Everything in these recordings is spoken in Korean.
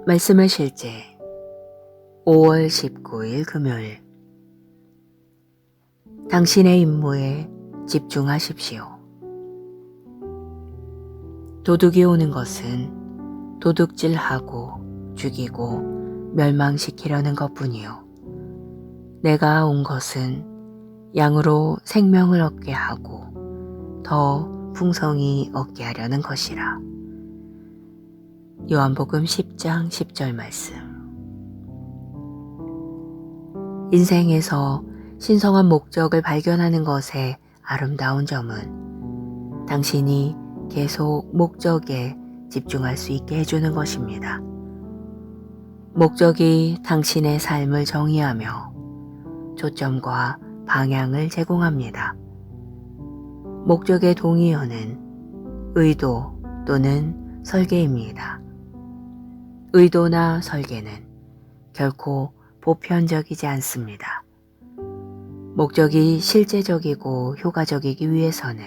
말씀의 실제 5월 19일 금요일. 당신의 임무에 집중하십시오. 도둑이 오는 것은 도둑질하고 죽이고 멸망시키려는 것뿐이요. 내가 온 것은 양으로 생명을 얻게 하고 더 풍성히 얻게 하려는 것이라. 요한복음 10장 10절 말씀. 인생에서 신성한 목적을 발견하는 것의 아름다운 점은 당신이 계속 목적에 집중할 수 있게 해주는 것입니다. 목적이 당신의 삶을 정의하며 초점과 방향을 제공합니다. 목적의 동의어는 의도 또는 설계입니다. 의도나 설계는 결코 보편적이지 않습니다. 목적이 실제적이고 효과적이기 위해서는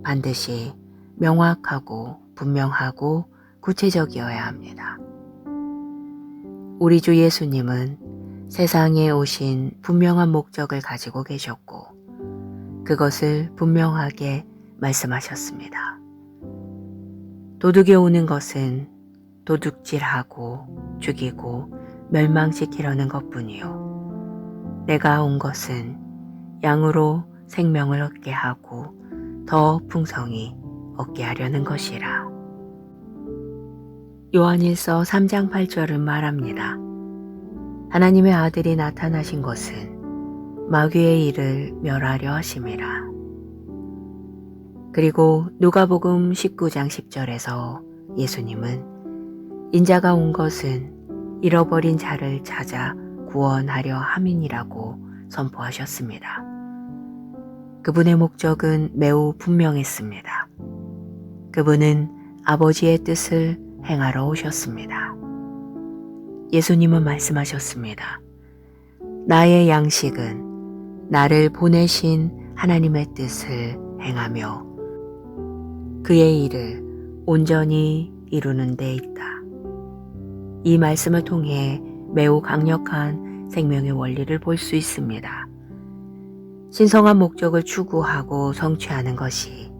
반드시 명확하고 분명하고 구체적이어야 합니다. 우리 주 예수님은 세상에 오신 분명한 목적을 가지고 계셨고 그것을 분명하게 말씀하셨습니다. 도둑이 오는 것은 도둑질하고 죽이고 멸망시키려는 것뿐이요. 내가 온 것은 양으로 생명을 얻게 하고 더 풍성히 얻게 하려는 것이라. 요한일서 3장 8절은 말합니다. 하나님의 아들이 나타나신 것은 마귀의 일을 멸하려 하심이라. 그리고 누가복음 19장 10절에서 예수님은 인자가 온 것은 잃어버린 자를 찾아 구원하려 함이니라고 선포하셨습니다. 그분의 목적은 매우 분명했습니다. 그분은 아버지의 뜻을 행하러 오셨습니다. 예수님은 말씀하셨습니다. 나의 양식은 나를 보내신 하나님의 뜻을 행하며 그의 일을 온전히 이루는 데 있다. 이 말씀을 통해 매우 강력한 생명의 원리를 볼 수 있습니다. 신성한 목적을 추구하고 성취하는 것이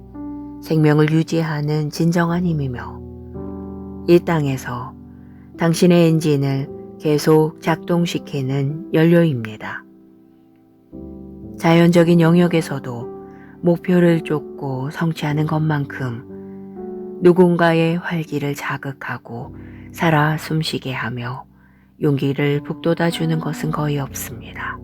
생명을 유지하는 진정한 힘이며 이 땅에서 당신의 엔진을 계속 작동시키는 연료입니다. 자연적인 영역에서도 목표를 쫓고 성취하는 것만큼 누군가의 활기를 자극하고 살아 숨쉬게 하며 용기를 북돋아주는 것은 거의 없습니다.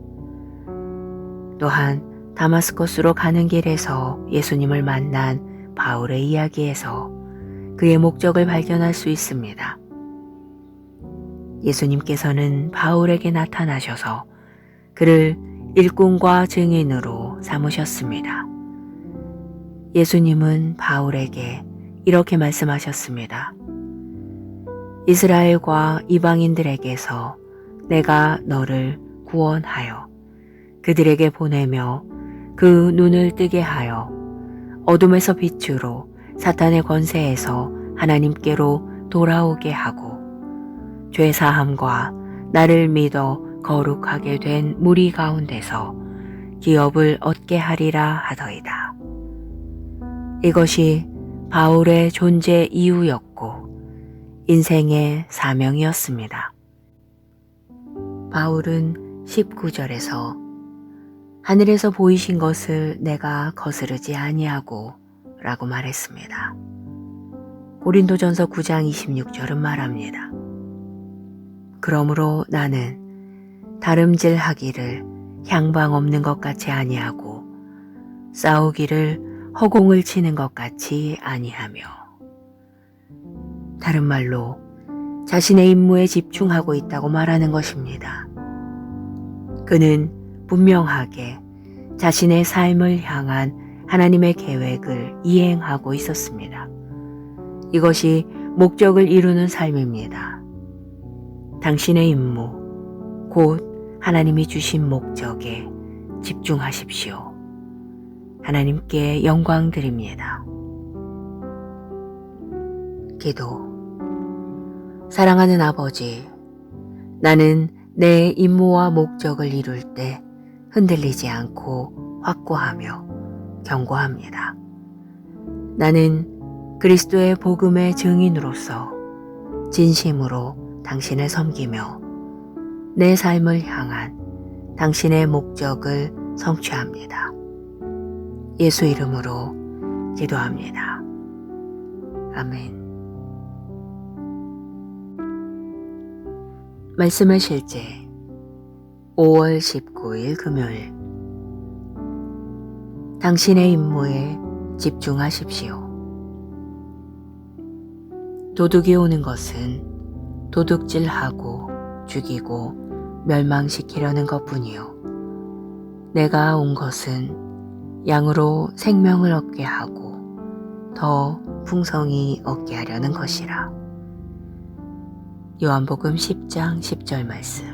또한 다마스커스로 가는 길에서 예수님을 만난 바울의 이야기에서 그의 목적을 발견할 수 있습니다. 예수님께서는 바울에게 나타나셔서 그를 일꾼과 증인으로 삼으셨습니다. 예수님은 바울에게 이렇게 말씀하셨습니다. 이스라엘과 이방인들에게서 내가 너를 구원하여 그들에게 보내며 그 눈을 뜨게 하여 어둠에서 빛으로 사탄의 권세에서 하나님께로 돌아오게 하고 죄사함과 나를 믿어 거룩하게 된 무리 가운데서 기업을 얻게 하리라 하더이다. 이것이 바울의 존재 이유였고 인생의 사명이었습니다. 바울은 19절에서 하늘에서 보이신 것을 내가 거스르지 아니하고 라고 말했습니다. 고린도전서 9장 26절은 말합니다. 그러므로 나는 다름질하기를 향방 없는 것 같이 아니하고 싸우기를 허공을 치는 것 같이 아니하며. 다른 말로 자신의 임무에 집중하고 있다고 말하는 것입니다. 그는 분명하게 자신의 삶을 향한 하나님의 계획을 이행하고 있었습니다. 이것이 목적을 이루는 삶입니다. 당신의 임무, 곧 하나님이 주신 목적에 집중하십시오. 하나님께 영광 드립니다. 기도. 사랑하는 아버지, 나는 내 임무와 목적을 이룰 때 흔들리지 않고 확고하며 견고합니다. 나는 그리스도의 복음의 증인으로서 진심으로 당신을 섬기며 내 삶을 향한 당신의 목적을 성취합니다. 예수 이름으로 기도합니다. 아멘. 말씀의 실제 5월 19일 금요일. 당신의 임무에 집중하십시오. 도둑이 오는 것은 도둑질하고 죽이고 멸망시키려는 것뿐이요. 내가 온 것은 양으로 생명을 얻게 하고 더 풍성히 얻게 하려는 것이라. 요한복음 10장 10절 말씀.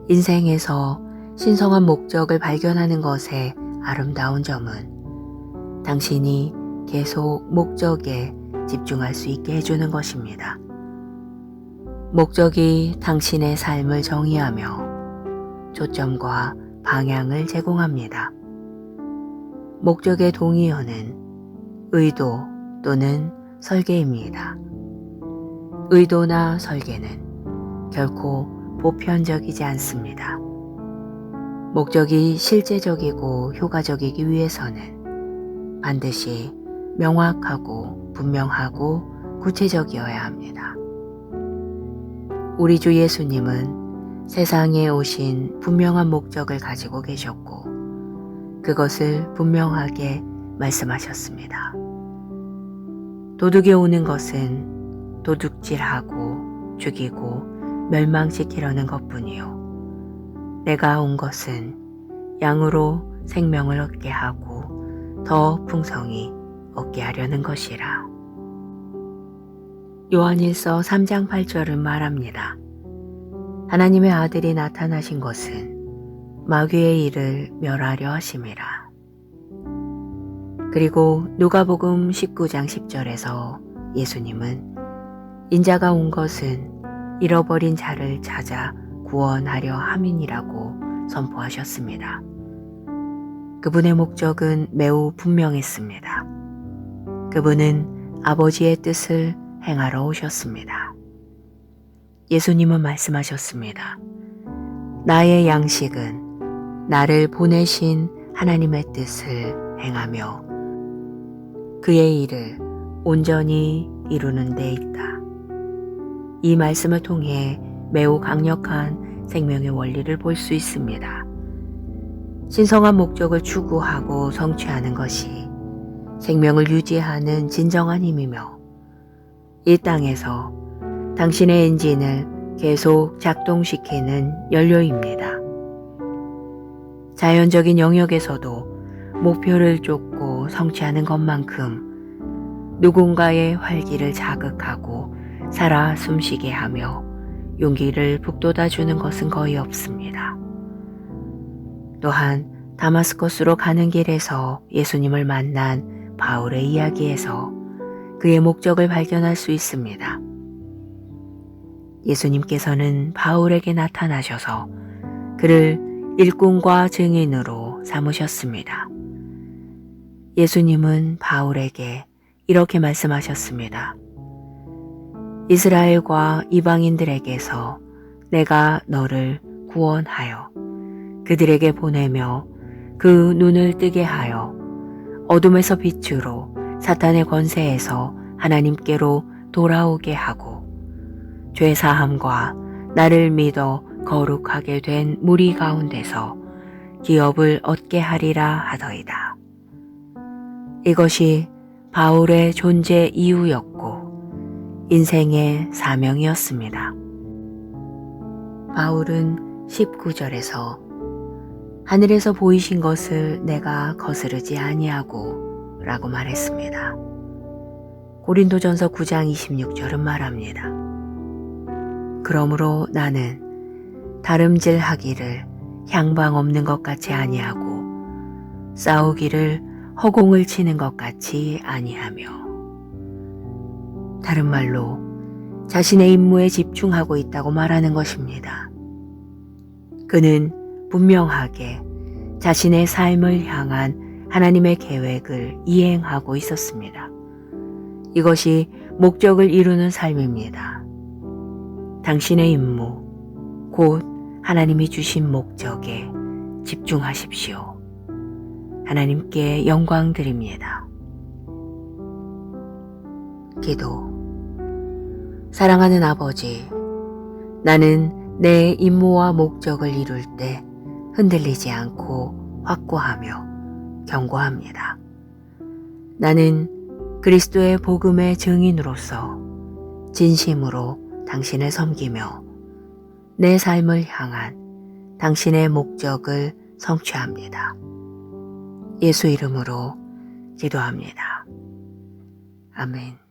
인생에서 신성한 목적을 발견하는 것의 아름다운 점은 당신이 계속 목적에 집중할 수 있게 해주는 것입니다. 목적이 당신의 삶을 정의하며 초점과 방향을 제공합니다. 목적의 동의어는 의도 또는 설계입니다. 의도나 설계는 결코 보편적이지 않습니다. 목적이 실제적이고 효과적이기 위해서는 반드시 명확하고 분명하고 구체적이어야 합니다. 우리 주 예수님은 세상에 오신 분명한 목적을 가지고 계셨고 그것을 분명하게 말씀하셨습니다. 도둑이 오는 것은 도둑질하고 죽이고 멸망시키려는 것뿐이요. 내가 온 것은 양으로 생명을 얻게 하고 더 풍성히 얻게 하려는 것이라. 요한일서 3장 8절은 말합니다. 하나님의 아들이 나타나신 것은 마귀의 일을 멸하려 하심이라. 그리고 누가복음 19장 10절에서 예수님은 인자가 온 것은 잃어버린 자를 찾아 구원하려 함이니라고 선포하셨습니다. 그분의 목적은 매우 분명했습니다. 그분은 아버지의 뜻을 행하러 오셨습니다. 예수님은 말씀하셨습니다. 나의 양식은 나를 보내신 하나님의 뜻을 행하며 그의 일을 온전히 이루는 데 있다. 이 말씀을 통해 매우 강력한 생명의 원리를 볼 수 있습니다. 신성한 목적을 추구하고 성취하는 것이 생명을 유지하는 진정한 힘이며 이 땅에서 당신의 엔진을 계속 작동시키는 연료입니다. 자연적인 영역에서도 목표를 쫓고 성취하는 것만큼 누군가의 활기를 자극하고 살아 숨쉬게 하며 용기를 북돋아주는 것은 거의 없습니다. 또한 다마스커스로 가는 길에서 예수님을 만난 바울의 이야기에서 그의 목적을 발견할 수 있습니다. 예수님께서는 바울에게 나타나셔서 그를 일꾼과 증인으로 삼으셨습니다. 예수님은 바울에게 이렇게 말씀하셨습니다. 이스라엘과 이방인들에게서 내가 너를 구원하여 그들에게 보내며 그 눈을 뜨게 하여 어둠에서 빛으로 사탄의 권세에서 하나님께로 돌아오게 하고 죄사함과 나를 믿어 거룩하게 된 무리 가운데서 기업을 얻게 하리라 하더이다. 이것이 바울의 존재 이유였고 인생의 사명이었습니다. 바울은 19절에서 하늘에서 보이신 것을 내가 거스르지 아니하고 라고 말했습니다. 고린도전서 9장 26절은 말합니다. 그러므로 나는 다름질하기를 향방 없는 것 같이 아니하고 싸우기를 허공을 치는 것 같이 아니하며 다른 말로 자신의 임무에 집중하고 있다고 말하는 것입니다. 그는 분명하게 자신의 삶을 향한 하나님의 계획을 이행하고 있었습니다. 이것이 목적을 이루는 삶입니다. 당신의 임무, 곧 하나님이 주신 목적에 집중하십시오. 하나님께 영광 드립니다. 기도. 사랑하는 아버지, 나는 내 임무와 목적을 이룰 때 흔들리지 않고 확고하며 견고합니다. 나는 그리스도의 복음의 증인으로서 진심으로 당신을 섬기며 내 삶을 향한 당신의 목적을 성취합니다. 예수 이름으로 기도합니다. 아멘.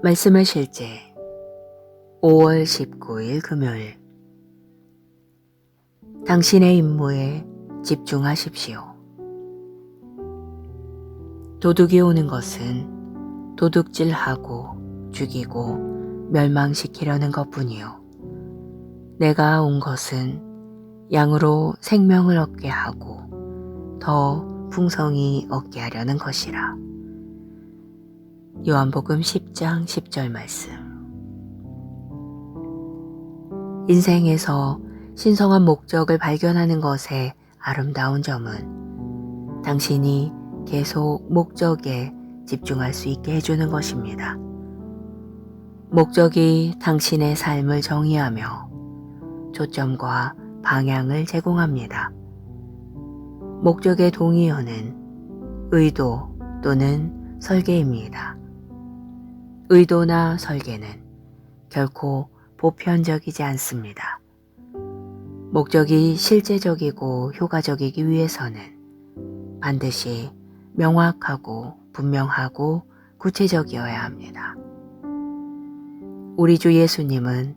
말씀의 실제 5월 19일 금요일. 당신의 임무에 집중하십시오. 도둑이 오는 것은 도둑질하고 죽이고 멸망시키려는 것뿐이요. 내가 온 것은 양으로 생명을 얻게 하고 더 풍성히 얻게 하려는 것이라. 요한복음 10장 10절 말씀. 인생에서 신성한 목적을 발견하는 것의 아름다운 점은 당신이 계속 목적에 집중할 수 있게 해주는 것입니다. 목적이 당신의 삶을 정의하며 초점과 방향을 제공합니다. 목적의 동의어는 의도 또는 설계입니다. 의도나 설계는 결코 보편적이지 않습니다. 목적이 실제적이고 효과적이기 위해서는 반드시 명확하고 분명하고 구체적이어야 합니다. 우리 주 예수님은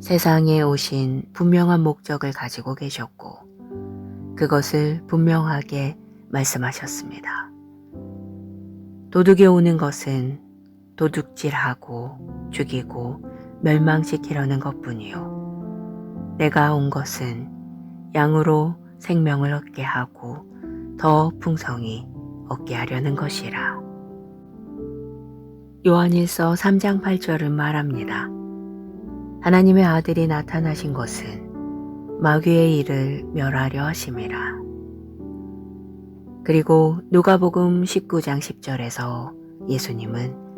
세상에 오신 분명한 목적을 가지고 계셨고 그것을 분명하게 말씀하셨습니다. 도둑이 오는 것은 도둑질하고 죽이고 멸망시키려는 것뿐이요. 내가 온 것은 양으로 생명을 얻게 하고 더 풍성히 얻게 하려는 것이라. 요한일서 3장 8절은 말합니다. 하나님의 아들이 나타나신 것은 마귀의 일을 멸하려 하심이라. 그리고 누가복음 19장 10절에서 예수님은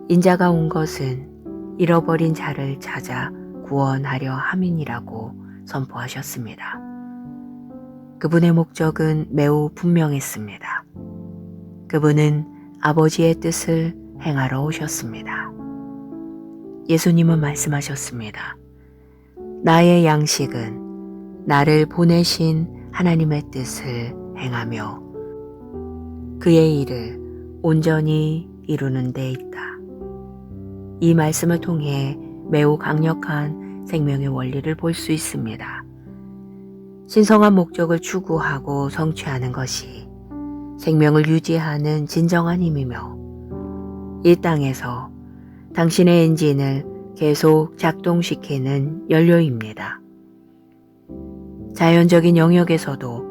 인자가 온 것은 잃어버린 자를 찾아 구원하려 함이니라고 선포하셨습니다. 그분의 목적은 매우 분명했습니다. 그분은 아버지의 뜻을 행하러 오셨습니다. 예수님은 말씀하셨습니다. 나의 양식은 나를 보내신 하나님의 뜻을 행하며 그의 일을 온전히 이루는 데 있다. 이 말씀을 통해 매우 강력한 생명의 원리를 볼 수 있습니다. 신성한 목적을 추구하고 성취하는 것이 생명을 유지하는 진정한 힘이며 이 땅에서 당신의 엔진을 계속 작동시키는 연료입니다. 자연적인 영역에서도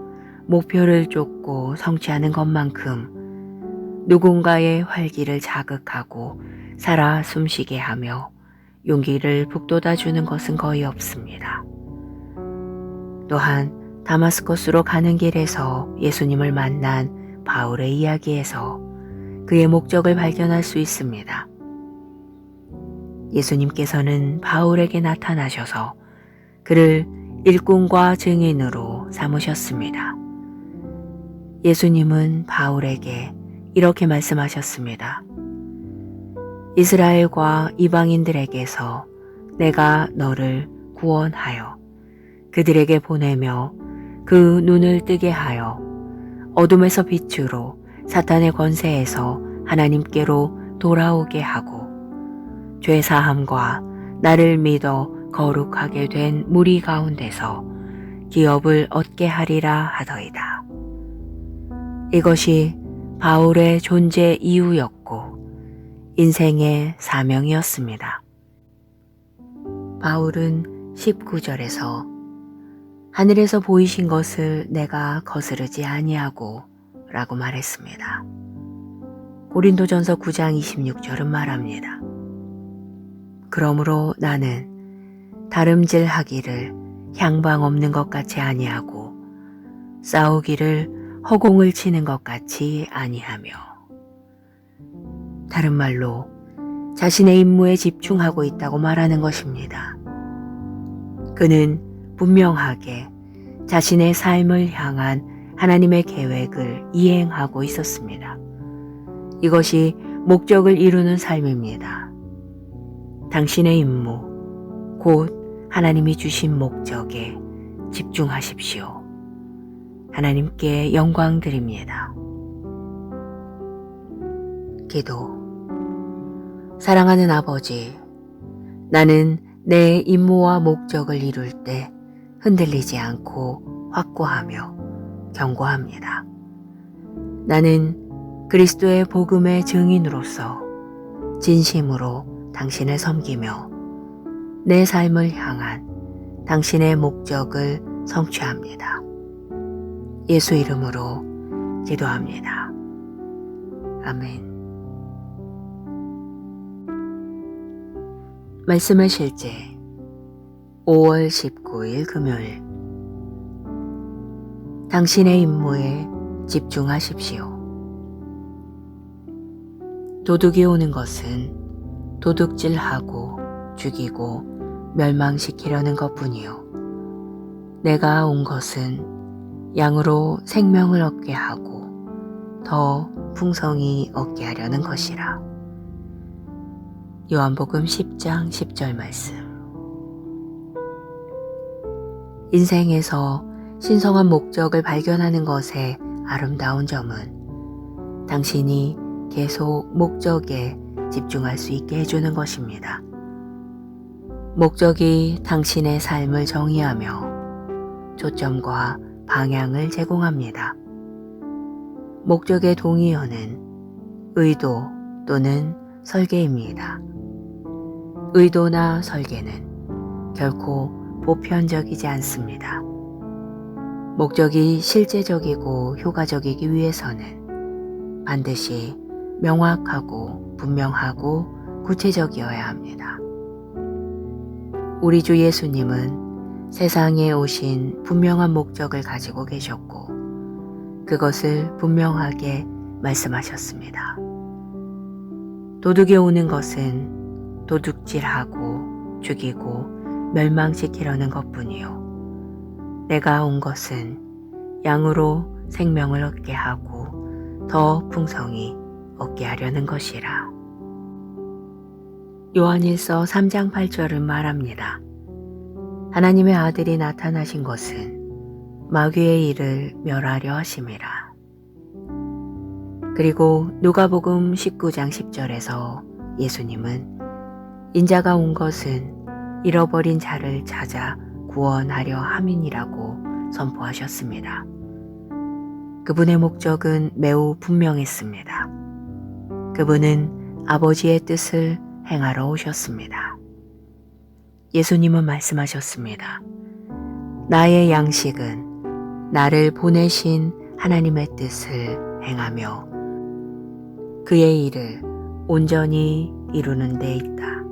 목표를 쫓고 성취하는 것만큼 누군가의 활기를 자극하고 살아 숨쉬게 하며 용기를 북돋아주는 것은 거의 없습니다. 또한 다마스커스로 가는 길에서 예수님을 만난 바울의 이야기에서 그의 목적을 발견할 수 있습니다. 예수님께서는 바울에게 나타나셔서 그를 일꾼과 증인으로 삼으셨습니다. 예수님은 바울에게 이렇게 말씀하셨습니다. 이스라엘과 이방인들에게서 내가 너를 구원하여 그들에게 보내며 그 눈을 뜨게 하여 어둠에서 빛으로 사탄의 권세에서 하나님께로 돌아오게 하고 죄사함과 나를 믿어 거룩하게 된 무리 가운데서 기업을 얻게 하리라 하더이다. 이것이 바울의 존재 이유였고 인생의 사명이었습니다. 바울은 19절에서 하늘에서 보이신 것을 내가 거스르지 아니하고 라고 말했습니다. 고린도전서 9장 26절은 말합니다. 그러므로 나는 다름질하기를 향방 없는 것 같이 아니하고 싸우기를 허공을 치는 것 같이 아니하며. 다른 말로 자신의 임무에 집중하고 있다고 말하는 것입니다. 그는 분명하게 자신의 삶을 향한 하나님의 계획을 이행하고 있었습니다. 이것이 목적을 이루는 삶입니다. 당신의 임무, 곧 하나님이 주신 목적에 집중하십시오. 하나님께 영광 드립니다. 기도. 사랑하는 아버지, 나는 내 임무와 목적을 이룰 때 흔들리지 않고 확고하며 견고합니다. 나는 그리스도의 복음의 증인으로서 진심으로 당신을 섬기며 내 삶을 향한 당신의 목적을 성취합니다. 예수 이름으로 기도합니다. 아멘. 말씀의 실제 5월 19일 금요일. 당신의 임무에 집중하십시오. 도둑이 오는 것은 도둑질하고 죽이고 멸망시키려는 것뿐이요. 내가 온 것은 양으로 생명을 얻게 하고 더 풍성히 얻게 하려는 것이라. 요한복음 10장 10절 말씀. 인생에서 신성한 목적을 발견하는 것의 아름다운 점은 당신이 계속 목적에 집중할 수 있게 해주는 것입니다. 목적이 당신의 삶을 정의하며 초점과 방향을 제공합니다. 목적의 동의어는 의도 또는 설계입니다. 의도나 설계는 결코 보편적이지 않습니다. 목적이 실제적이고 효과적이기 위해서는 반드시 명확하고 분명하고 구체적이어야 합니다. 우리 주 예수님은 세상에 오신 분명한 목적을 가지고 계셨고 그것을 분명하게 말씀하셨습니다. 도둑이 오는 것은 도둑질하고 죽이고 멸망시키려는 것뿐이요. 내가 온 것은 양으로 생명을 얻게 하고 더 풍성히 얻게 하려는 것이라. 요한일서 3장 8절은 말합니다. 하나님의 아들이 나타나신 것은 마귀의 일을 멸하려 하심이라. 그리고 누가복음 19장 10절에서 예수님은 인자가 온 것은 잃어버린 자를 찾아 구원하려 함이니라고 선포하셨습니다. 그분의 목적은 매우 분명했습니다. 그분은 아버지의 뜻을 행하러 오셨습니다. 예수님은 말씀하셨습니다. 나의 양식은 나를 보내신 하나님의 뜻을 행하며 그의 일을 온전히 이루는 데 있다.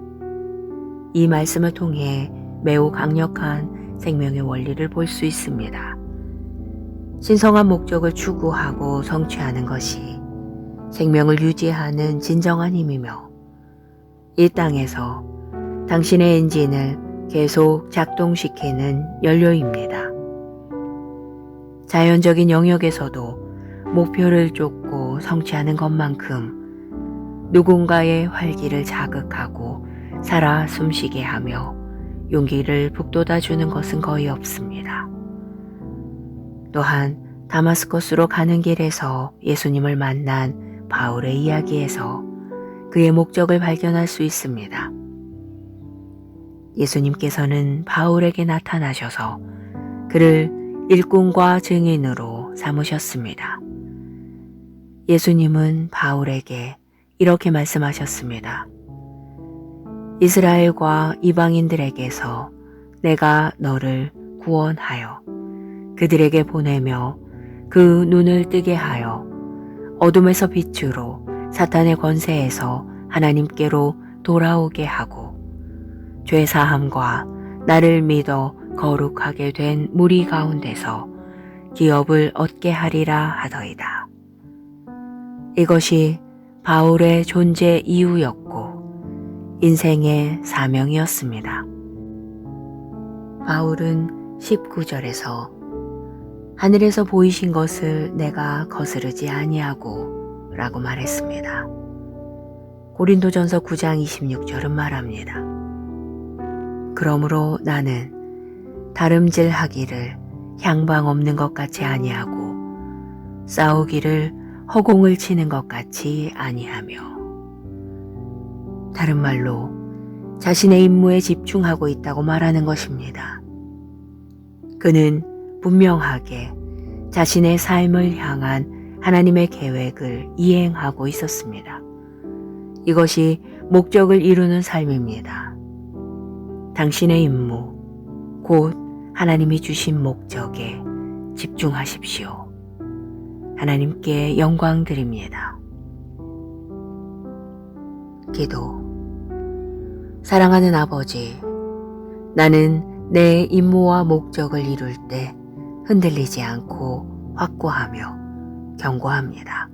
이 말씀을 통해 매우 강력한 생명의 원리를 볼 수 있습니다. 신성한 목적을 추구하고 성취하는 것이 생명을 유지하는 진정한 힘이며 이 땅에서 당신의 엔진을 계속 작동시키는 연료입니다. 자연적인 영역에서도 목표를 쫓고 성취하는 것만큼 누군가의 활기를 자극하고 살아 숨쉬게 하며 용기를 북돋아주는 것은 거의 없습니다. 또한 다마스커스로 가는 길에서 예수님을 만난 바울의 이야기에서 그의 목적을 발견할 수 있습니다. 예수님께서는 바울에게 나타나셔서 그를 일꾼과 증인으로 삼으셨습니다. 예수님은 바울에게 이렇게 말씀하셨습니다. 이스라엘과 이방인들에게서 내가 너를 구원하여 그들에게 보내며 그 눈을 뜨게 하여 어둠에서 빛으로 사탄의 권세에서 하나님께로 돌아오게 하고 죄사함과 나를 믿어 거룩하게 된 무리 가운데서 기업을 얻게 하리라 하더이다. 이것이 바울의 존재 이유였고 인생의 사명이었습니다. 바울은 19절에서 하늘에서 보이신 것을 내가 거스르지 아니하고 라고 말했습니다. 고린도전서 9장 26절은 말합니다. 그러므로 나는 다름질하기를 향방 없는 것 같이 아니하고 싸우기를 허공을 치는 것 같이 아니하며, 다른 말로 자신의 임무에 집중하고 있다고 말하는 것입니다. 그는 분명하게 자신의 삶을 향한 하나님의 계획을 이행하고 있었습니다. 이것이 목적을 이루는 삶입니다. 당신의 임무, 곧 하나님이 주신 목적에 집중하십시오. 하나님께 영광 드립니다. 기도. 사랑하는 아버지, 나는 내 임무와 목적을 이룰 때 흔들리지 않고 확고하며 견고합니다.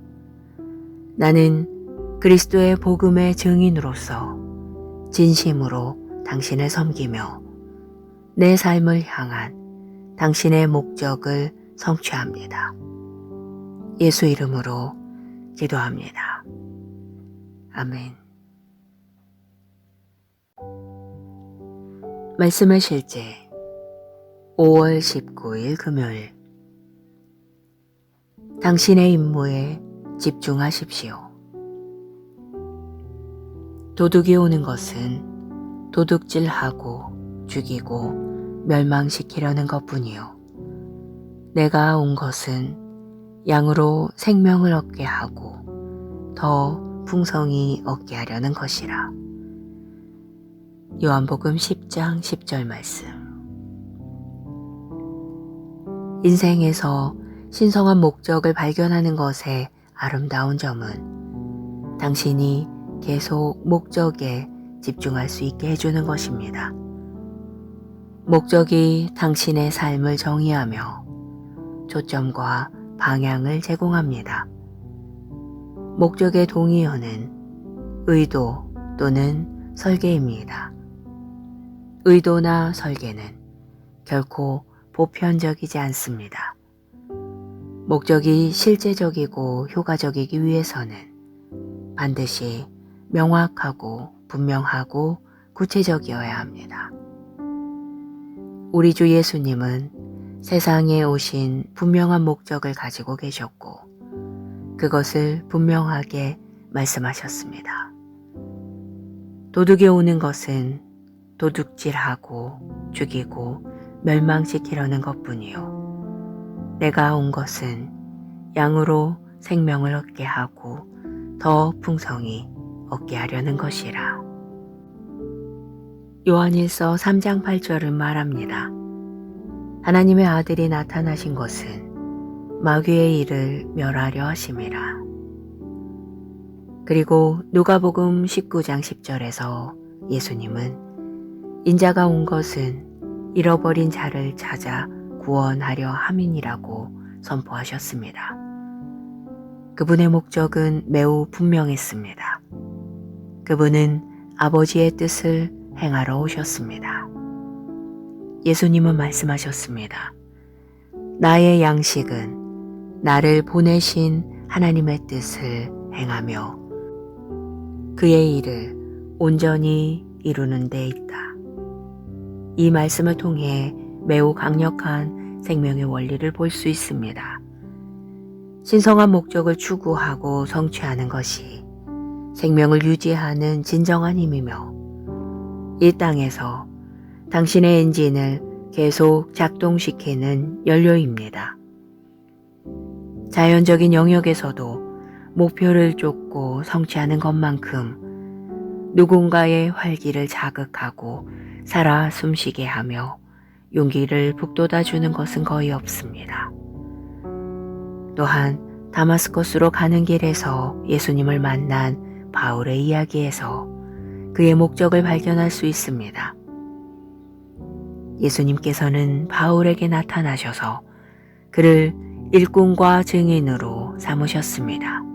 나는 그리스도의 복음의 증인으로서 진심으로 당신을 섬기며 내 삶을 향한 당신의 목적을 성취합니다. 예수 이름으로 기도합니다. 아멘. 말씀의 실제 5월 19일 금요일. 당신의 임무에 집중하십시오. 도둑이 오는 것은 도둑질하고 죽이고 멸망시키려는 것뿐이요. 내가 온 것은 양으로 생명을 얻게 하고 더 풍성히 얻게 하려는 것이라. 요한복음 10장 10절 말씀. 인생에서 신성한 목적을 발견하는 것의 아름다운 점은 당신이 계속 목적에 집중할 수 있게 해주는 것입니다. 목적이 당신의 삶을 정의하며 초점과 방향을 제공합니다. 목적의 동의어는 의도 또는 설계입니다. 의도나 설계는 결코 보편적이지 않습니다. 목적이 실제적이고 효과적이기 위해서는 반드시 명확하고 분명하고 구체적이어야 합니다. 우리 주 예수님은 세상에 오신 분명한 목적을 가지고 계셨고 그것을 분명하게 말씀하셨습니다. 도둑이 오는 것은 도둑질하고 죽이고 멸망시키려는 것뿐이요. 내가 온 것은 양으로 생명을 얻게 하고 더 풍성히 얻게 하려는 것이라. 요한일서 3장 8절은 말합니다. 하나님의 아들이 나타나신 것은 마귀의 일을 멸하려 하심이라. 그리고 누가복음 19장 10절에서 예수님은 인자가 온 것은 잃어버린 자를 찾아 구원하려 함이니라고 선포하셨습니다. 그분의 목적은 매우 분명했습니다. 그분은 아버지의 뜻을 행하러 오셨습니다. 예수님은 말씀하셨습니다. 나의 양식은 나를 보내신 하나님의 뜻을 행하며 그의 일을 온전히 이루는 데 있다. 이 말씀을 통해 매우 강력한 생명의 원리를 볼 수 있습니다. 신성한 목적을 추구하고 성취하는 것이 생명을 유지하는 진정한 힘이며 이 땅에서 당신의 엔진을 계속 작동시키는 연료입니다. 자연적인 영역에서도 목표를 쫓고 성취하는 것만큼 누군가의 활기를 자극하고 살아 숨쉬게 하며 용기를 북돋아 주는 것은 거의 없습니다. 또한 다마스커스로 가는 길에서 예수님을 만난 바울의 이야기에서 그의 목적을 발견할 수 있습니다. 예수님께서는 바울에게 나타나셔서 그를 일꾼과 증인으로 삼으셨습니다.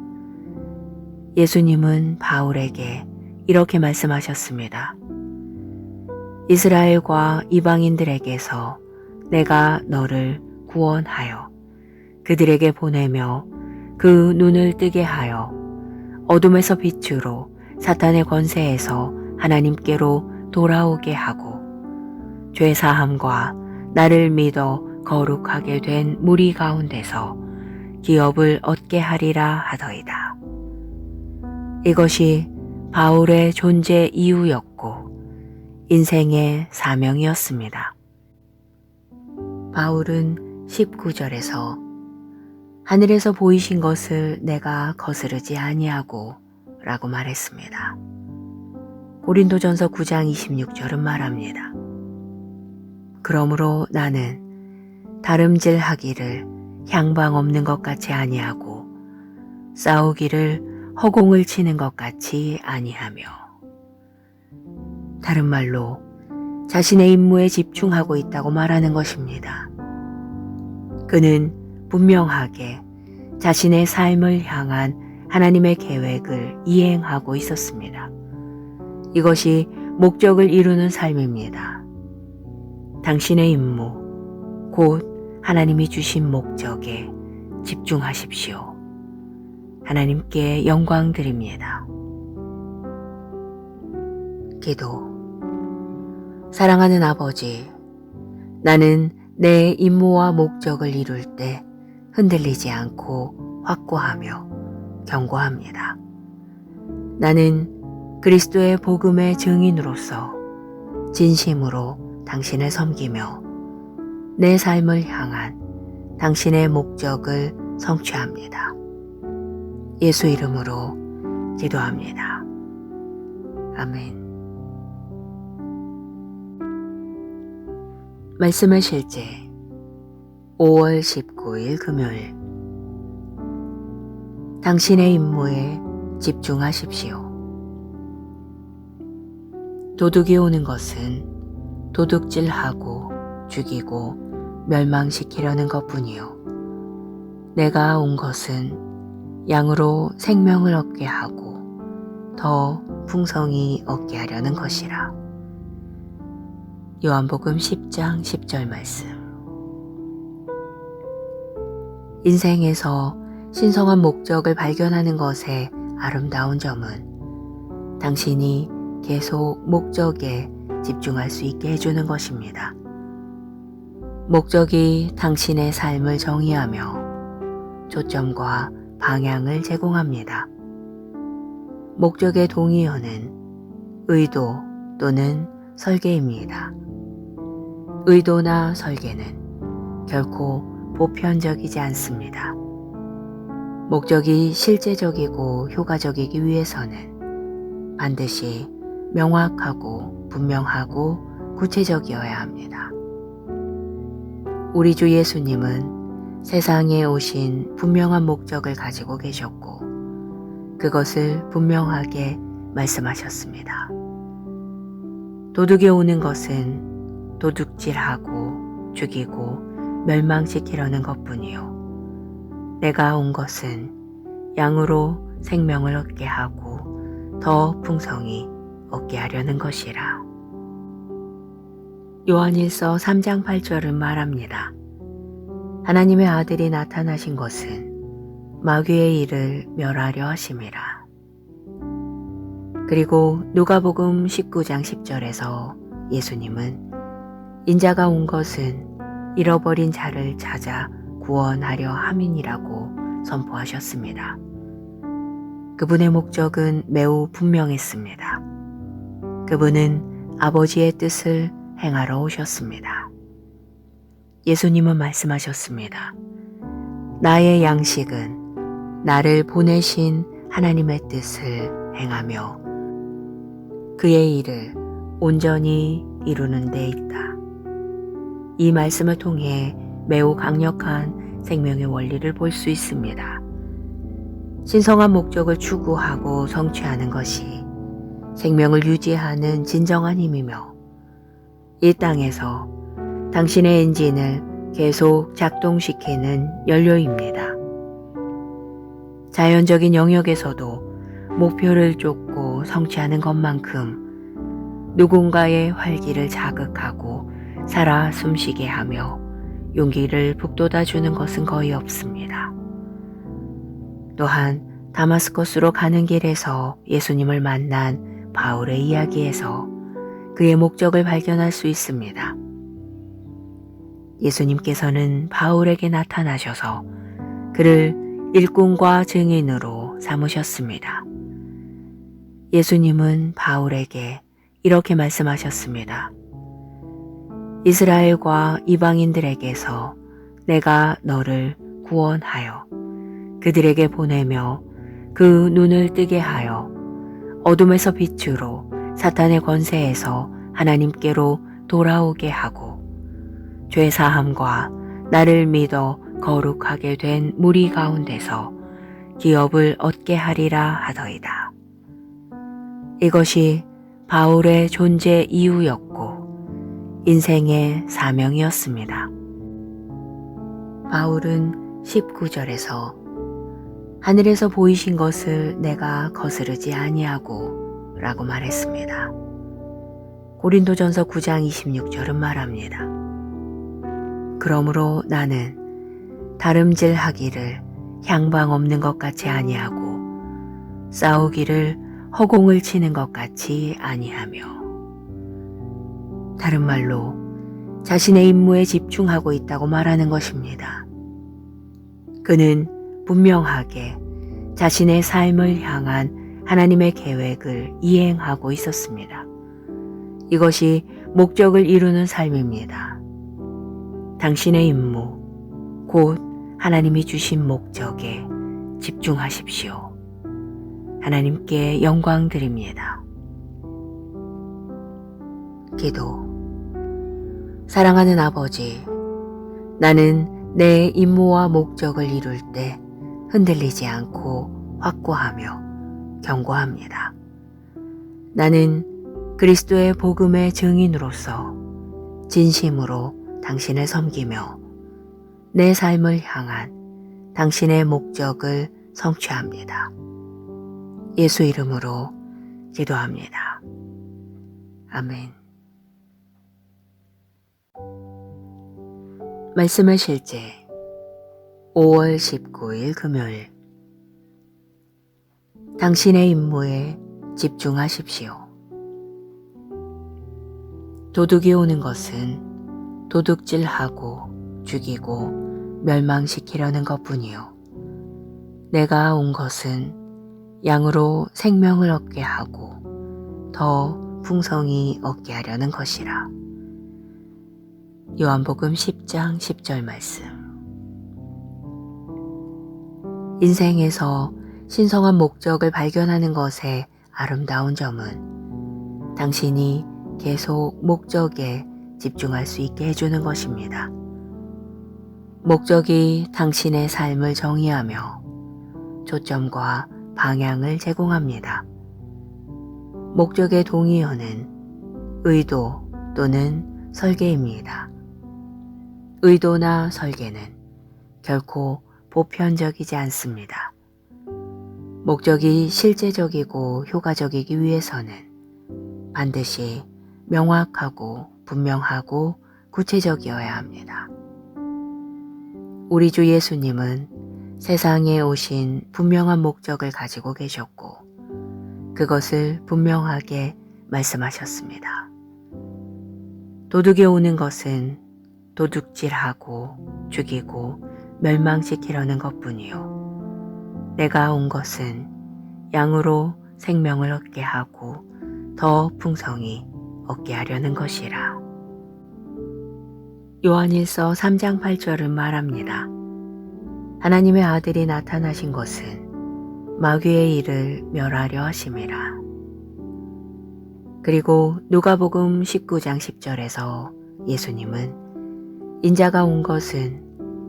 예수님은 바울에게 이렇게 말씀하셨습니다. 이스라엘과 이방인들에게서 내가 너를 구원하여 그들에게 보내며 그 눈을 뜨게 하여 어둠에서 빛으로 사탄의 권세에서 하나님께로 돌아오게 하고 죄사함과 나를 믿어 거룩하게 된 무리 가운데서 기업을 얻게 하리라 하더이다. 이것이 바울의 존재 이유였고 인생의 사명이었습니다. 바울은 19절에서 하늘에서 보이신 것을 내가 거스르지 아니하고 라고 말했습니다. 고린도전서 9장 26절은 말합니다. 그러므로 나는 다름질하기를 향방 없는 것 같이 아니하고 싸우기를 허공을 치는 것 같이 아니하며, 다른 말로 자신의 임무에 집중하고 있다고 말하는 것입니다. 그는 분명하게 자신의 삶을 향한 하나님의 계획을 이행하고 있었습니다. 이것이 목적을 이루는 삶입니다. 당신의 임무, 곧 하나님이 주신 목적에 집중하십시오. 하나님께 영광 드립니다. 기도. 사랑하는 아버지, 나는 내 임무와 목적을 이룰 때 흔들리지 않고 확고하며 견고합니다. 나는 그리스도의 복음의 증인으로서 진심으로 당신을 섬기며 내 삶을 향한 당신의 목적을 성취합니다. 예수 이름으로 기도합니다. 아멘. 말씀의 실제 5월 19일 금요일. 당신의 임무에 집중하십시오. 도둑이 오는 것은 도둑질하고 죽이고 멸망시키려는 것뿐이요. 내가 온 것은 양으로 생명을 얻게 하고 더 풍성히 얻게 하려는 것이라. 요한복음 10장 10절 말씀. 인생에서 신성한 목적을 발견하는 것의 아름다운 점은 당신이 계속 목적에 집중할 수 있게 해주는 것입니다. 목적이 당신의 삶을 정의하며 초점과 방향을 제공합니다. 목적의 동의어는 의도 또는 설계입니다. 의도나 설계는 결코 보편적이지 않습니다. 목적이 실제적이고 효과적이기 위해서는 반드시 명확하고 분명하고 구체적이어야 합니다. 우리 주 예수님은 세상에 오신 분명한 목적을 가지고 계셨고 그것을 분명하게 말씀하셨습니다. 도둑이 오는 것은 도둑질하고 죽이고 멸망시키려는 것뿐이요. 내가 온 것은 양으로 생명을 얻게 하고 더 풍성히 얻게 하려는 것이라. 요한일서 3장 8절은 말합니다. 하나님의 아들이 나타나신 것은 마귀의 일을 멸하려 하심이라. 그리고 누가복음 19장 10절에서 예수님은 인자가 온 것은 잃어버린 자를 찾아 구원하려 함이니라고 선포하셨습니다. 그분의 목적은 매우 분명했습니다. 그분은 아버지의 뜻을 행하러 오셨습니다. 예수님은 말씀하셨습니다. 나의 양식은 나를 보내신 하나님의 뜻을 행하며 그의 일을 온전히 이루는 데 있다. 이 말씀을 통해 매우 강력한 생명의 원리를 볼 수 있습니다. 신성한 목적을 추구하고 성취하는 것이 생명을 유지하는 진정한 힘이며 이 땅에서 당신의 엔진을 계속 작동시키는 연료입니다. 자연적인 영역에서도 목표를 쫓고 성취하는 것만큼 누군가의 활기를 자극하고 살아 숨쉬게 하며 용기를 북돋아주는 것은 거의 없습니다. 또한 다마스커스로 가는 길에서 예수님을 만난 바울의 이야기에서 그의 목적을 발견할 수 있습니다. 예수님께서는 바울에게 나타나셔서 그를 일꾼과 증인으로 삼으셨습니다. 예수님은 바울에게 이렇게 말씀하셨습니다. 이스라엘과 이방인들에게서 내가 너를 구원하여 그들에게 보내며 그 눈을 뜨게 하여 어둠에서 빛으로 사탄의 권세에서 하나님께로 돌아오게 하고 죄사함과 나를 믿어 거룩하게 된 무리 가운데서 기업을 얻게 하리라 하더이다. 이것이 바울의 존재 이유였고 인생의 사명이었습니다. 바울은 19절에서 하늘에서 보이신 것을 내가 거스르지 아니하고 라고 말했습니다. 고린도전서 9장 26절은 말합니다. 그러므로 나는 다름질하기를 향방 없는 것 같이 아니하고 싸우기를 허공을 치는 것 같이 아니하며 다른 말로 자신의 임무에 집중하고 있다고 말하는 것입니다. 그는 분명하게 자신의 삶을 향한 하나님의 계획을 이행하고 있었습니다. 이것이 목적을 이루는 삶입니다. 당신의 임무, 곧 하나님이 주신 목적에 집중하십시오. 하나님께 영광 드립니다. 기도. 사랑하는 아버지, 나는 내 임무와 목적을 이룰 때 흔들리지 않고 확고하며 견고합니다. 나는 그리스도의 복음의 증인으로서 진심으로 당신을 섬기며 내 삶을 향한 당신의 목적을 성취합니다. 예수 이름으로 기도합니다. 아멘. 말씀의 실제 5월 19일 금요일. 당신의 임무에 집중하십시오. 도둑이 오는 것은 도둑질하고 죽이고 멸망시키려는 것뿐이요. 내가 온 것은 양으로 생명을 얻게 하고 더 풍성히 얻게 하려는 것이라. 요한복음 10장 10절 말씀. 인생에서 신성한 목적을 발견하는 것의 아름다운 점은 당신이 계속 목적에 집중할 수 있게 해주는 것입니다. 목적이 당신의 삶을 정의하며 초점과 방향을 제공합니다. 목적의 동의어는 의도 또는 설계입니다. 의도나 설계는 결코 보편적이지 않습니다. 목적이 실제적이고 효과적이기 위해서는 반드시 명확하고 분명하고 구체적이어야 합니다. 우리 주 예수님은 세상에 오신 분명한 목적을 가지고 계셨고 그것을 분명하게 말씀하셨습니다. 도둑이 오는 것은 도둑질하고 죽이고 멸망시키려는 것뿐이요. 내가 온 것은 양으로 생명을 얻게 하고 더 풍성히 얻게 하려는 것이라. 요한일서 3장 8절은 말합니다. 하나님의 아들이 나타나신 것은 마귀의 일을 멸하려 하심이라. 그리고 누가복음 19장 10절에서 예수님은 인자가 온 것은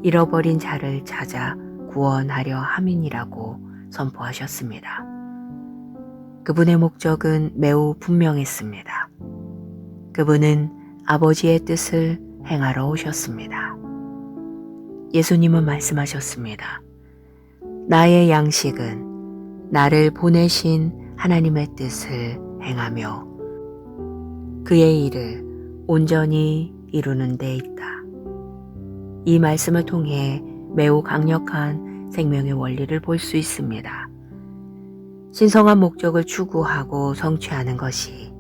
잃어버린 자를 찾아 구원하려 함이니라고 선포하셨습니다. 그분의 목적은 매우 분명했습니다. 그분은 아버지의 뜻을 행하러 오셨습니다. 예수님은 말씀하셨습니다. 나의 양식은 나를 보내신 하나님의 뜻을 행하며 그의 일을 온전히 이루는 데 있다. 이 말씀을 통해 매우 강력한 생명의 원리를 볼 수 있습니다. 신성한 목적을 추구하고 성취하는 것이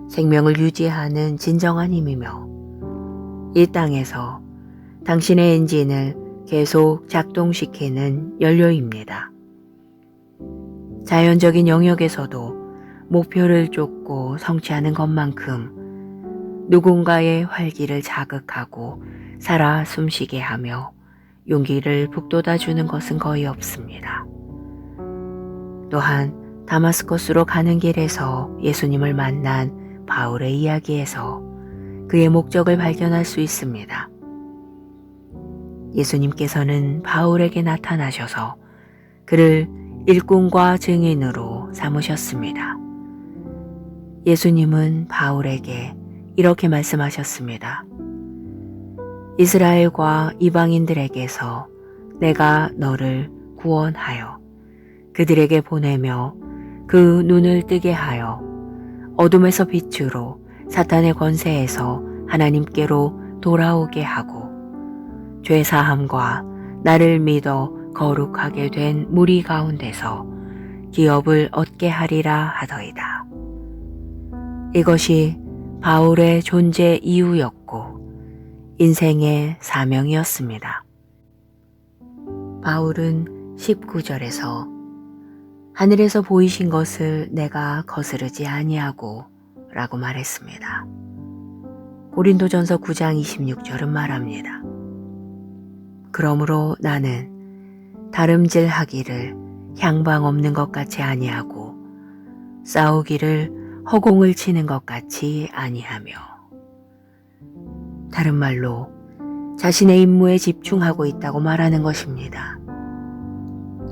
생명을 유지하는 진정한 힘이며 이 땅에서 당신의 엔진을 계속 작동시키는 연료입니다. 자연적인 영역에서도 목표를 쫓고 성취하는 것만큼 누군가의 활기를 자극하고 살아 숨쉬게 하며 용기를 북돋아주는 것은 거의 없습니다. 또한 다마스커스로 가는 길에서 예수님을 만난 바울의 이야기에서 그의 목적을 발견할 수 있습니다. 예수님께서는 바울에게 나타나셔서 그를 일꾼과 증인으로 삼으셨습니다. 예수님은 바울에게 이렇게 말씀하셨습니다. 이스라엘과 이방인들에게서 내가 너를 구원하여 그들에게 보내며 그 눈을 뜨게 하여 어둠에서 빛으로 사탄의 권세에서 하나님께로 돌아오게 하고 죄사함과 나를 믿어 거룩하게 된 무리 가운데서 기업을 얻게 하리라 하더이다. 이것이 바울의 존재 이유였고 인생의 사명이었습니다. 바울은 19절에서 하늘에서 보이신 것을 내가 거스르지 아니하고 라고 말했습니다. 고린도전서 9장 26절은 말합니다. 그러므로 나는 다름질하기를 향방 없는 것 같이 아니하고 싸우기를 허공을 치는 것 같이 아니하며 다른 말로 자신의 임무에 집중하고 있다고 말하는 것입니다.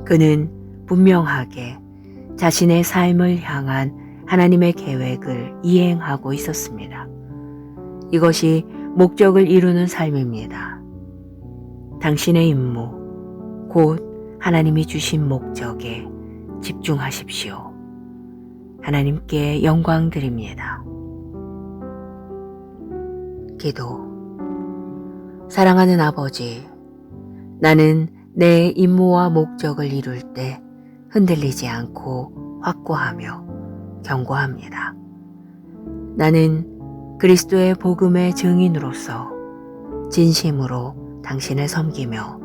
그는 분명하게 자신의 삶을 향한 하나님의 계획을 이행하고 있었습니다. 이것이 목적을 이루는 삶입니다. 당신의 임무, 곧 하나님이 주신 목적에 집중하십시오. 하나님께 영광 드립니다. 기도. 사랑하는 아버지, 나는 내 임무와 목적을 이룰 때 흔들리지 않고 확고하며 견고합니다. 나는 그리스도의 복음의 증인으로서 진심으로 당신을 섬기며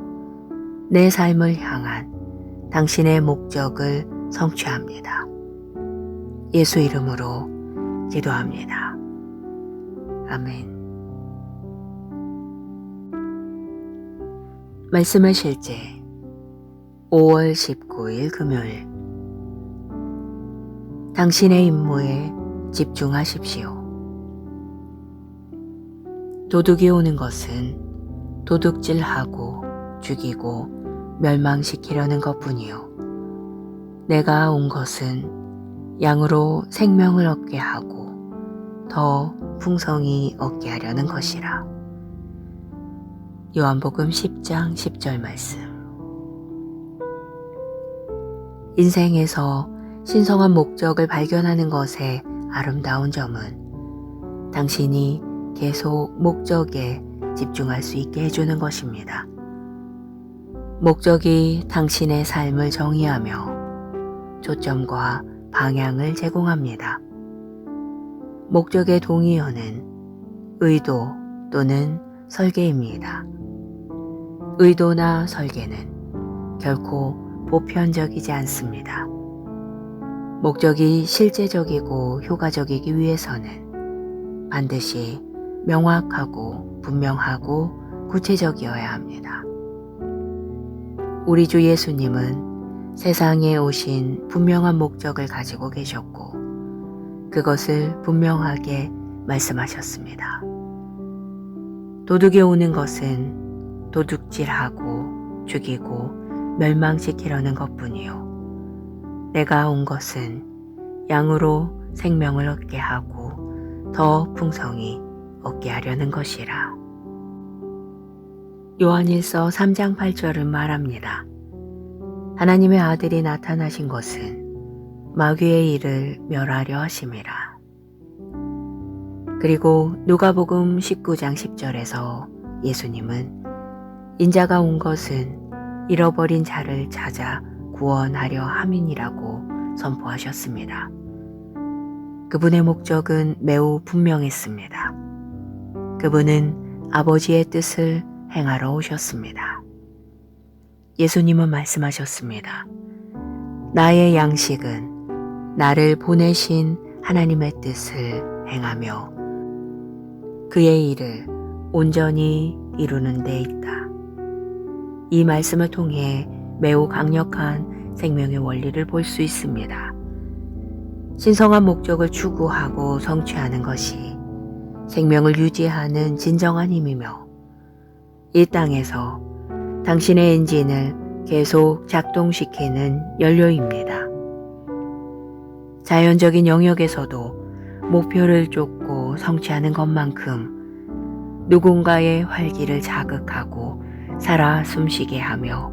내 삶을 향한 당신의 목적을 성취합니다. 예수 이름으로 기도합니다. 아멘. 말씀의 실제 5월 19일 금요일. 당신의 임무에 집중하십시오. 도둑이 오는 것은 도둑질하고 죽이고 멸망시키려는 것뿐이요. 내가 온 것은 양으로 생명을 얻게 하고 더 풍성히 얻게 하려는 것이라. 요한복음 10장 10절 말씀. 인생에서 신성한 목적을 발견하는 것의 아름다운 점은 당신이 계속 목적에 집중할 수 있게 해주는 것입니다. 목적이 당신의 삶을 정의하며 초점과 방향을 제공합니다. 목적의 동의어는 의도 또는 설계입니다. 의도나 설계는 결코 보편적이지 않습니다. 목적이 실제적이고 효과적이기 위해서는 반드시 명확하고 분명하고 구체적이어야 합니다. 우리 주 예수님은 세상에 오신 분명한 목적을 가지고 계셨고 그것을 분명하게 말씀하셨습니다. 도둑이 오는 것은 도둑질하고 죽이고 멸망시키려는 것뿐이요. 내가 온 것은 양으로 생명을 얻게 하고 더 풍성히 얻게 하려는 것이라. 요한일서 3장 8절은 말합니다. 하나님의 아들이 나타나신 것은 마귀의 일을 멸하려 하심이라. 그리고 누가복음 19장 10절에서 예수님은 인자가 온 것은 잃어버린 자를 찾아 구원하려 함이니라고 선포하셨습니다. 그분의 목적은 매우 분명했습니다. 그분은 아버지의 뜻을 행하러 오셨습니다. 예수님은 말씀하셨습니다. 나의 양식은 나를 보내신 하나님의 뜻을 행하며 그의 일을 온전히 이루는 데 있다. 이 말씀을 통해 매우 강력한 생명의 원리를 볼 수 있습니다. 신성한 목적을 추구하고 성취하는 것이 생명을 유지하는 진정한 힘이며 이 땅에서 당신의 엔진을 계속 작동시키는 연료입니다. 자연적인 영역에서도 목표를 쫓고 성취하는 것만큼 누군가의 활기를 자극하고 살아 숨쉬게 하며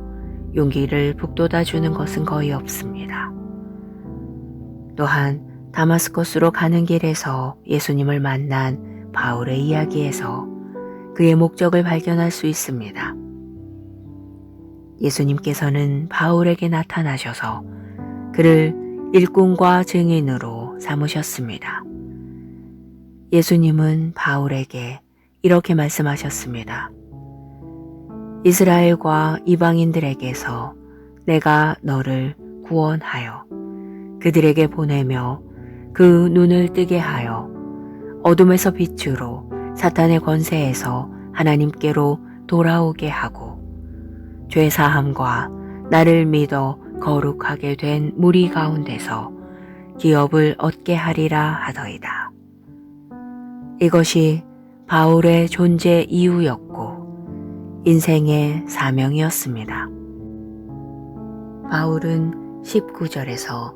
용기를 북돋아주는 것은 거의 없습니다. 또한 다마스커스로 가는 길에서 예수님을 만난 바울의 이야기에서 그의 목적을 발견할 수 있습니다. 예수님께서는 바울에게 나타나셔서 그를 일꾼과 증인으로 삼으셨습니다. 예수님은 바울에게 이렇게 말씀하셨습니다. 이스라엘과 이방인들에게서 내가 너를 구원하여 그들에게 보내며 그 눈을 뜨게 하여 어둠에서 빛으로 사탄의 권세에서 하나님께로 돌아오게 하고 죄사함과 나를 믿어 거룩하게 된 무리 가운데서 기업을 얻게 하리라 하더이다. 이것이 바울의 존재 이유였고 인생의 사명이었습니다. 바울은 19절에서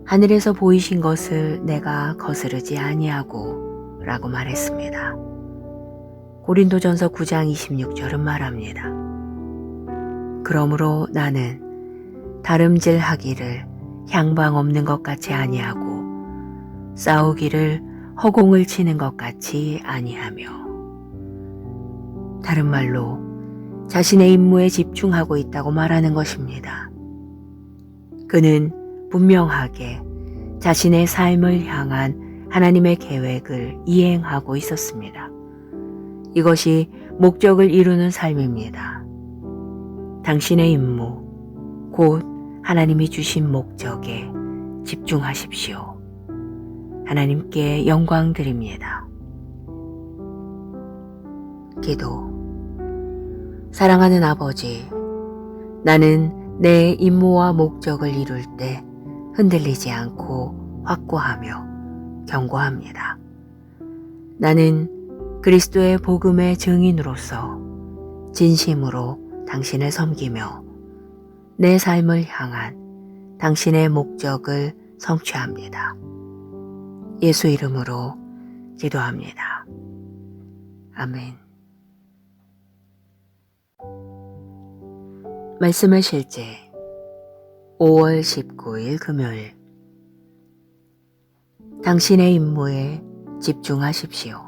하늘에서 보이신 것을 내가 거스르지 아니하고 라고 말했습니다. 고린도전서 9장 26절은 말합니다. 그러므로 나는 다름질하기를 향방 없는 것 같이 아니하고 싸우기를 허공을 치는 것 같이 아니하며 다른 말로 자신의 임무에 집중하고 있다고 말하는 것입니다. 그는 분명하게 자신의 삶을 향한 하나님의 계획을 이행하고 있었습니다. 이것이 목적을 이루는 삶입니다. 당신의 임무, 곧 하나님이 주신 목적에 집중하십시오. 하나님께 영광 드립니다. 기도. 사랑하는 아버지, 나는 내 임무와 목적을 이룰 때 흔들리지 않고 확고하며 견고합니다. 나는 그리스도의 복음의 증인으로서 진심으로 당신을 섬기며 내 삶을 향한 당신의 목적을 성취합니다. 예수 이름으로 기도합니다. 아멘. 말씀의 실제 5월 19일 금요일. 당신의 임무에 집중하십시오.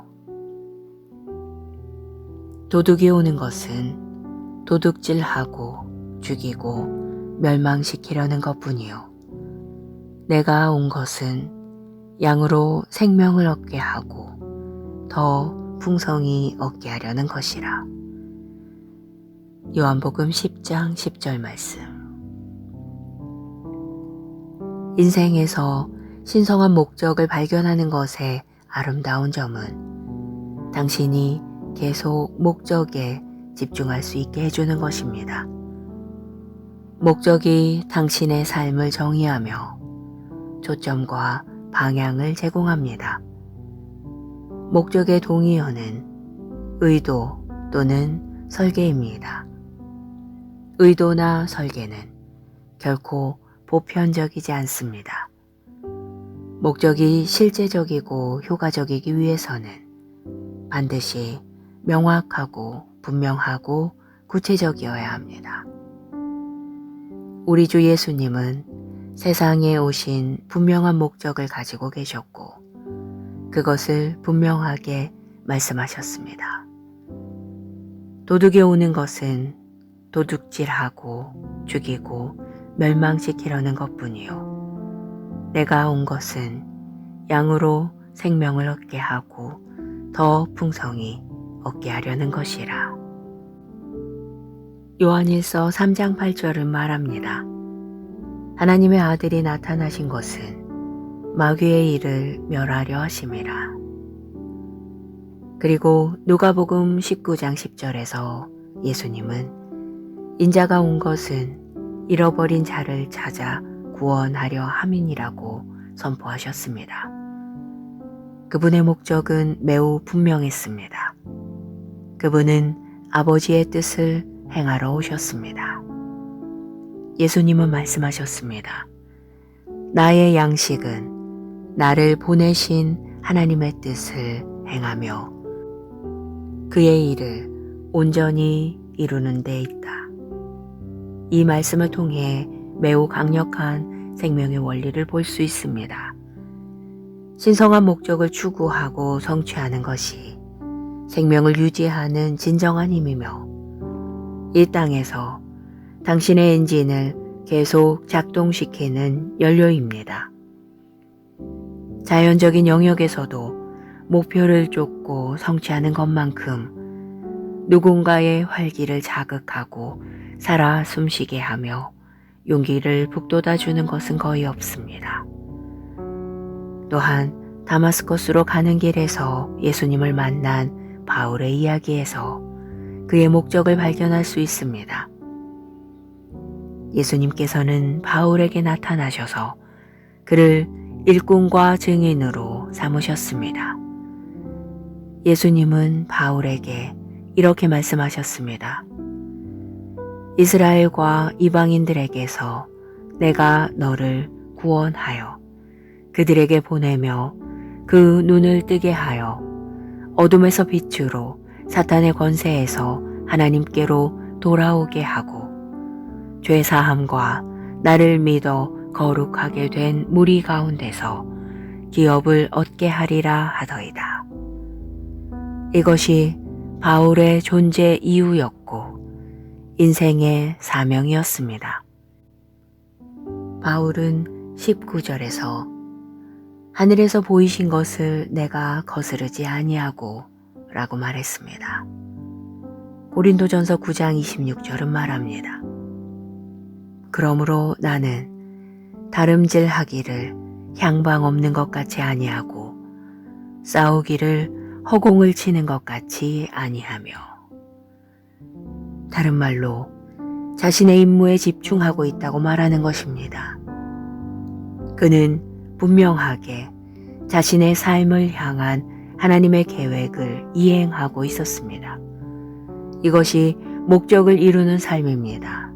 도둑이 오는 것은 도둑질하고 죽이고 멸망시키려는 것뿐이요. 내가 온 것은 양으로 생명을 얻게 하고 더 풍성히 얻게 하려는 것이라. 요한복음 10장 10절 말씀. 인생에서 신성한 목적을 발견하는 것의 아름다운 점은 당신이 계속 목적에 집중할 수 있게 해주는 것입니다. 목적이 당신의 삶을 정의하며 초점과 방향을 제공합니다. 목적의 동의어는 의도 또는 설계입니다. 의도나 설계는 결코 보편적이지 않습니다. 목적이 실제적이고 효과적이기 위해서는 반드시 명확하고 분명하고 구체적이어야 합니다. 우리 주 예수님은 세상에 오신 분명한 목적을 가지고 계셨고 그것을 분명하게 말씀하셨습니다. 도둑이 오는 것은 도둑질하고 죽이고 멸망시키려는 것뿐이요. 내가 온 것은 양으로 생명을 얻게 하고 더 풍성히 얻게 하려는 것이라. 요한일서 3장 8절은 말합니다. 하나님의 아들이 나타나신 것은 마귀의 일을 멸하려 하심이라. 그리고 누가복음 19장 10절에서 예수님은 인자가 온 것은 잃어버린 자를 찾아 구원하려 함이니라고 선포하셨습니다. 그분의 목적은 매우 분명했습니다. 그분은 아버지의 뜻을 행하러 오셨습니다. 예수님은 말씀하셨습니다. 나의 양식은 나를 보내신 하나님의 뜻을 행하며 그의 일을 온전히 이루는 데 있다. 이 말씀을 통해 매우 강력한 생명의 원리를 볼 수 있습니다. 신성한 목적을 추구하고 성취하는 것이 생명을 유지하는 진정한 힘이며 이 땅에서 당신의 엔진을 계속 작동시키는 연료입니다. 자연적인 영역에서도 목표를 쫓고 성취하는 것만큼 누군가의 활기를 자극하고 살아 숨쉬게 하며 용기를 북돋아주는 것은 거의 없습니다. 또한 다마스커스로 가는 길에서 예수님을 만난 바울의 이야기에서 그의 목적을 발견할 수 있습니다. 예수님께서는 바울에게 나타나셔서 그를 일꾼과 증인으로 삼으셨습니다. 예수님은 바울에게 이렇게 말씀하셨습니다. 이스라엘과 이방인들에게서 내가 너를 구원하여 그들에게 보내며 그 눈을 뜨게 하여 어둠에서 빛으로 사탄의 권세에서 하나님께로 돌아오게 하고 죄사함과 나를 믿어 거룩하게 된 무리 가운데서 기업을 얻게 하리라 하더이다. 이것이 바울의 존재 이유였고 인생의 사명이었습니다. 바울은 19절에서 하늘에서 보이신 것을 내가 거스르지 아니하고 라고 말했습니다. 고린도전서 9장 26절은 말합니다. 그러므로 나는 다름질하기를 향방 없는 것 같이 아니하고 싸우기를 허공을 치는 것 같이 아니하며 다른 말로 자신의 임무에 집중하고 있다고 말하는 것입니다. 그는 분명하게 자신의 삶을 향한 하나님의 계획을 이행하고 있었습니다. 이것이 목적을 이루는 삶입니다.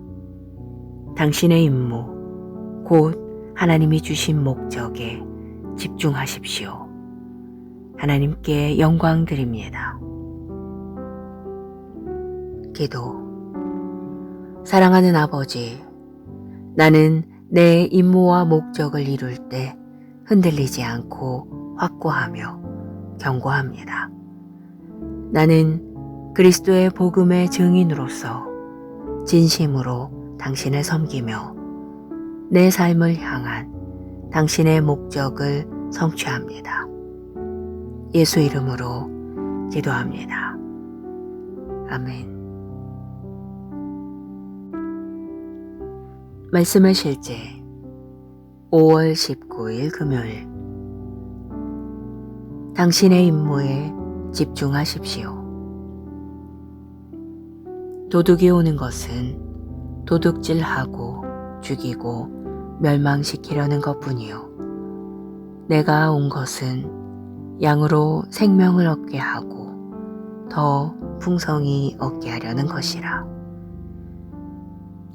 당신의 임무, 곧 하나님이 주신 목적에 집중하십시오. 하나님께 영광 드립니다. 기도. 사랑하는 아버지, 나는 내 임무와 목적을 이룰 때 흔들리지 않고 확고하며 견고합니다. 나는 그리스도의 복음의 증인으로서 진심으로 당신을 섬기며 내 삶을 향한 당신의 목적을 성취합니다. 예수 이름으로 기도합니다. 아멘. 말씀의 실제 5월 19일 금요일. 당신의 임무에 집중하십시오. 도둑이 오는 것은 도둑질하고 죽이고 멸망시키려는 것뿐이요. 내가 온 것은 양으로 생명을 얻게 하고 더 풍성히 얻게 하려는 것이라.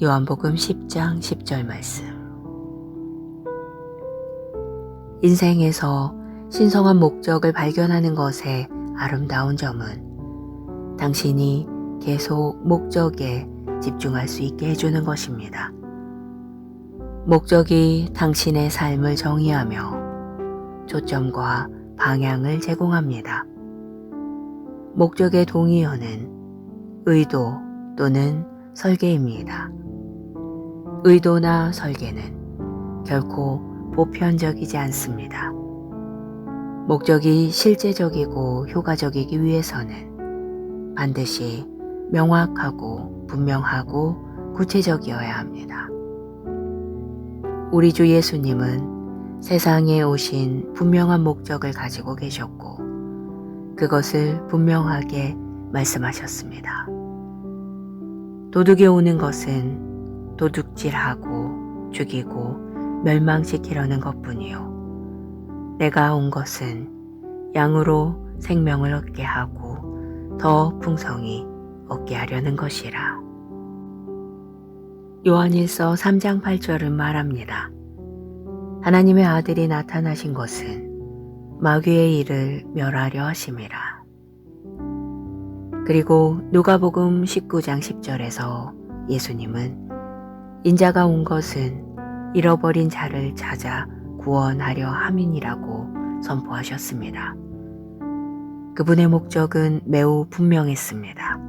요한복음 10장 10절 말씀. 인생에서 신성한 목적을 발견하는 것의 아름다운 점은 당신이 계속 목적에 집중할 수 있게 해주는 것입니다. 목적이 당신의 삶을 정의하며 초점과 방향을 제공합니다. 목적의 동의어는 의도 또는 설계입니다. 의도나 설계는 결코 보편적이지 않습니다. 목적이 실제적이고 효과적이기 위해서는 반드시 명확하고 분명하고 구체적이어야 합니다. 우리 주 예수님은 세상에 오신 분명한 목적을 가지고 계셨고 그것을 분명하게 말씀하셨습니다. 도둑이 오는 것은 도둑질하고 죽이고 멸망시키려는 것뿐이요. 내가 온 것은 양으로 생명을 얻게 하고 더 풍성히 얻게 하려는 것이라. 요한일서 3장 8절은 말합니다. 하나님의 아들이 나타나신 것은 마귀의 일을 멸하려 하심이라. 그리고 누가복음 19장 10절에서 예수님은 인자가 온 것은 잃어버린 자를 찾아 구원하려 함이니라고 선포하셨습니다. 그분의 목적은 매우 분명했습니다.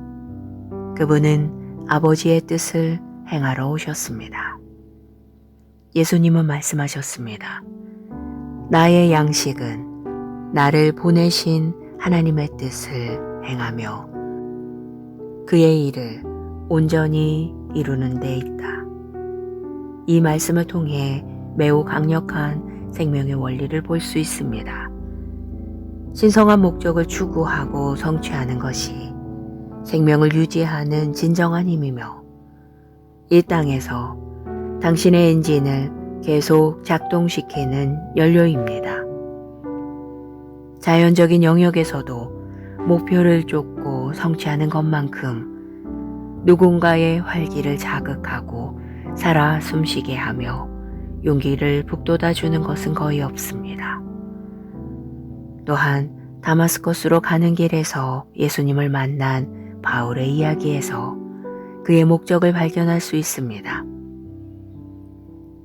그분은 아버지의 뜻을 행하러 오셨습니다. 예수님은 말씀하셨습니다. 나의 양식은 나를 보내신 하나님의 뜻을 행하며 그의 일을 온전히 이루는 데 있다. 이 말씀을 통해 매우 강력한 생명의 원리를 볼 수 있습니다. 신성한 목적을 추구하고 성취하는 것이 생명을 유지하는 진정한 힘이며 이 땅에서 당신의 엔진을 계속 작동시키는 연료입니다. 자연적인 영역에서도 목표를 쫓고 성취하는 것만큼 누군가의 활기를 자극하고 살아 숨쉬게 하며 용기를 북돋아주는 것은 거의 없습니다. 또한 다마스커스로 가는 길에서 예수님을 만난 바울의 이야기에서 그의 목적을 발견할 수 있습니다.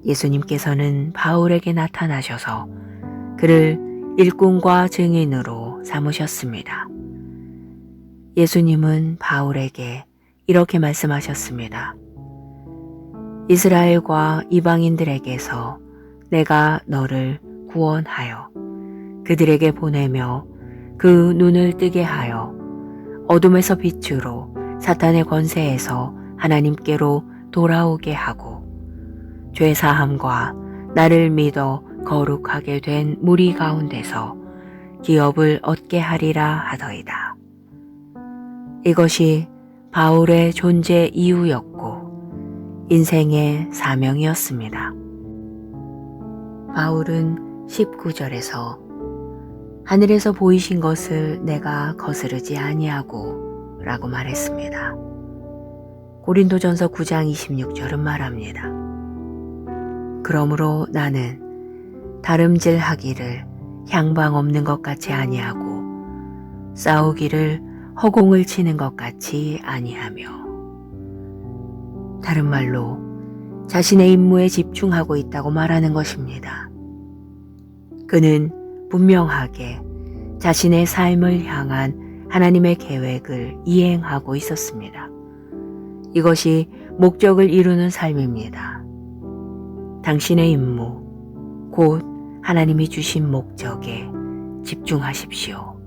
예수님께서는 바울에게 나타나셔서 그를 일꾼과 증인으로 삼으셨습니다. 예수님은 바울에게 이렇게 말씀하셨습니다. 이스라엘과 이방인들에게서 내가 너를 구원하여 그들에게 보내며 그 눈을 뜨게 하여 어둠에서 빛으로 사탄의 권세에서 하나님께로 돌아오게 하고 죄사함과 나를 믿어 거룩하게 된 무리 가운데서 기업을 얻게 하리라 하더이다. 이것이 바울의 존재 이유였고 인생의 사명이었습니다. 바울은 19절에서 하늘에서 보이신 것을 내가 거스르지 아니하고 라고 말했습니다. 고린도전서 9장 26절은 말합니다. 그러므로 나는 다름질하기를 향방 없는 것 같이 아니하고 싸우기를 허공을 치는 것 같이 아니하며 다른 말로 자신의 임무에 집중하고 있다고 말하는 것입니다. 그는 분명하게 자신의 삶을 향한 하나님의 계획을 이행하고 있었습니다. 이것이 목적을 이루는 삶입니다. 당신의 임무, 곧 하나님이 주신 목적에 집중하십시오.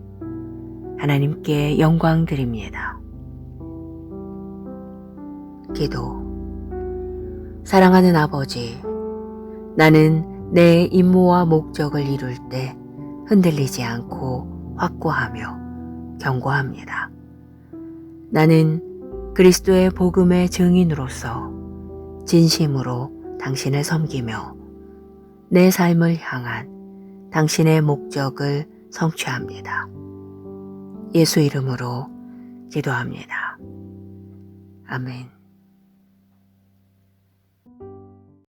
하나님께 영광 드립니다. 기도. 사랑하는 아버지, 나는 내 임무와 목적을 이룰 때 흔들리지 않고 확고하며 견고합니다. 나는 그리스도의 복음의 증인으로서 진심으로 당신을 섬기며 내 삶을 향한 당신의 목적을 성취합니다. 예수 이름으로 기도합니다. 아멘.